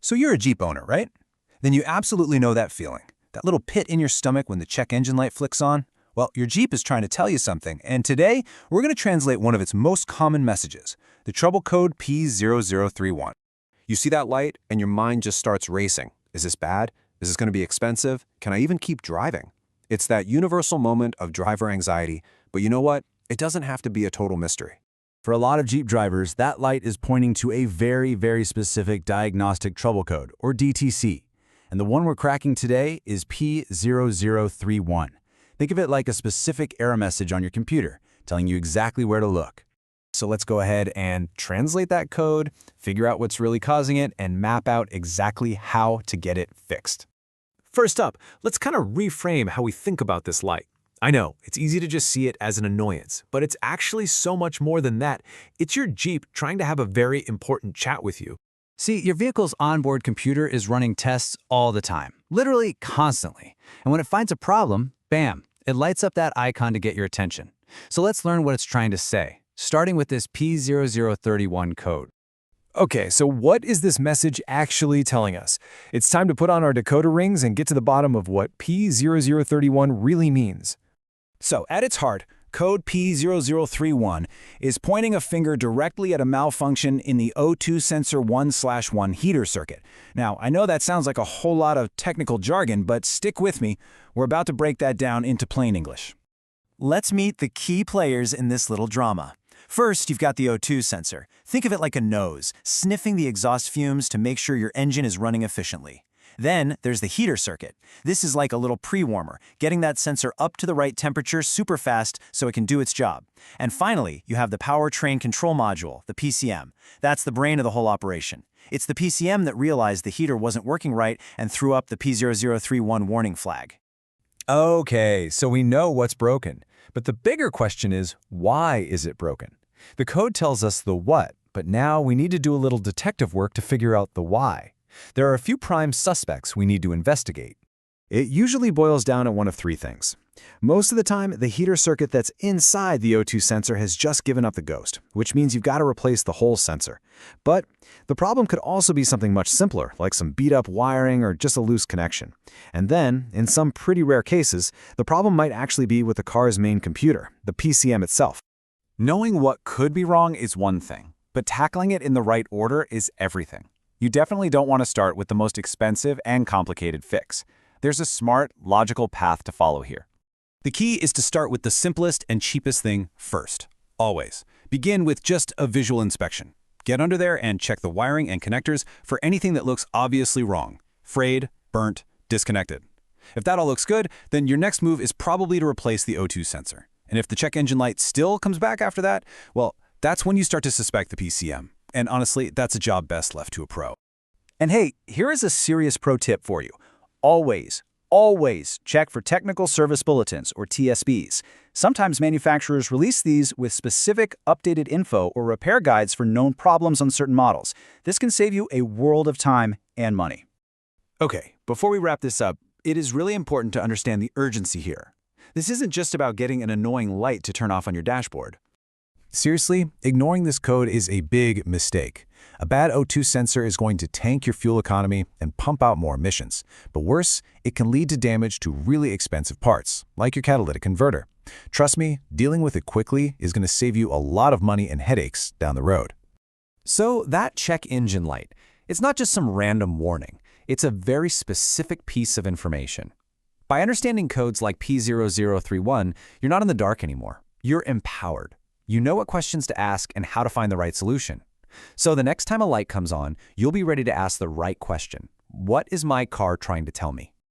So you're a Jeep owner, right? Then you absolutely know that feeling. That little pit in your stomach when the check engine light flicks on? Well, your Jeep is trying to tell you something, and today we're going to translate one of its most common messages, the trouble code P0031. You see that light and your mind just starts racing. Is this bad? Is this going to be expensive? Can I even keep driving? It's that universal moment of driver anxiety, but you know what? It doesn't have to be a total mystery. For a lot of Jeep drivers, that light is pointing to a very, very specific diagnostic trouble code, or DTC. And the one we're cracking today is P0031. Think of it like a specific error message on your computer, telling you exactly where to look. So let's go ahead and translate that code, figure out what's really causing it, and map out exactly how to get it fixed. First up, let's kind of reframe how we think about this light. I know, it's easy to just see it as an annoyance, but it's actually so much more than that. It's your Jeep trying to have a very important chat with you. See, your vehicle's onboard computer is running tests all the time, literally constantly. And when it finds a problem, bam, it lights up that icon to get your attention. So let's learn what it's trying to say, starting with this P0031 code. Okay, so what is this message actually telling us? It's time to put on our decoder rings and get to the bottom of what P0031 really means. So, at its heart, code P0031 is pointing a finger directly at a malfunction in the O2 sensor 1/1 heater circuit. Now, I know that sounds like a whole lot of technical jargon, but stick with me. We're about to break that down into plain English. Let's meet the key players in this little drama. First, you've got the O2 sensor. Think of it like a nose, sniffing the exhaust fumes to make sure your engine is running efficiently. Then, there's the heater circuit. This is like a little pre-warmer, getting that sensor up to the right temperature super fast so it can do its job. And finally, you have the powertrain control module, the PCM. That's the brain of the whole operation. It's the PCM that realized the heater wasn't working right and threw up the P0031 warning flag. Okay, so we know what's broken. But the bigger question is, why is it broken? The code tells us the what, but now we need to do a little detective work to figure out the why. There are a few prime suspects we need to investigate. It usually boils down to one of three things. Most of the time, the heater circuit that's inside the O2 sensor has just given up the ghost, which means you've got to replace the whole sensor. But the problem could also be something much simpler, like some beat-up wiring or just a loose connection. And then, in some pretty rare cases, the problem might actually be with the car's main computer, the PCM itself. Knowing what could be wrong is one thing, but tackling it in the right order is everything. You definitely don't want to start with the most expensive and complicated fix. There's a smart, logical path to follow here. The key is to start with the simplest and cheapest thing first. Always. Begin with just a visual inspection. Get under there and check the wiring and connectors for anything that looks obviously wrong. Frayed, burnt, disconnected. If that all looks good, then your next move is probably to replace the O2 sensor. And if the check engine light still comes back after that, well, that's when you start to suspect the PCM. And honestly, that's a job best left to a pro. And hey, here is a serious pro tip for you. Always check for technical service bulletins, or TSBs. Sometimes manufacturers release these with specific updated info or repair guides for known problems on certain models. This can save you a world of time and money. Okay, before we wrap this up, it is really important to understand the urgency here. This isn't just about getting an annoying light to turn off on your dashboard. Seriously, ignoring this code is a big mistake. A bad O2 sensor is going to tank your fuel economy and pump out more emissions. But worse, it can lead to damage to really expensive parts, like your catalytic converter. Trust me, dealing with it quickly is going to save you a lot of money and headaches down the road. So that check engine light, it's not just some random warning. It's a very specific piece of information. By understanding codes like P0031, you're not in the dark anymore. You're empowered. You know what questions to ask and how to find the right solution. So the next time a light comes on, you'll be ready to ask the right question. What is my car trying to tell me?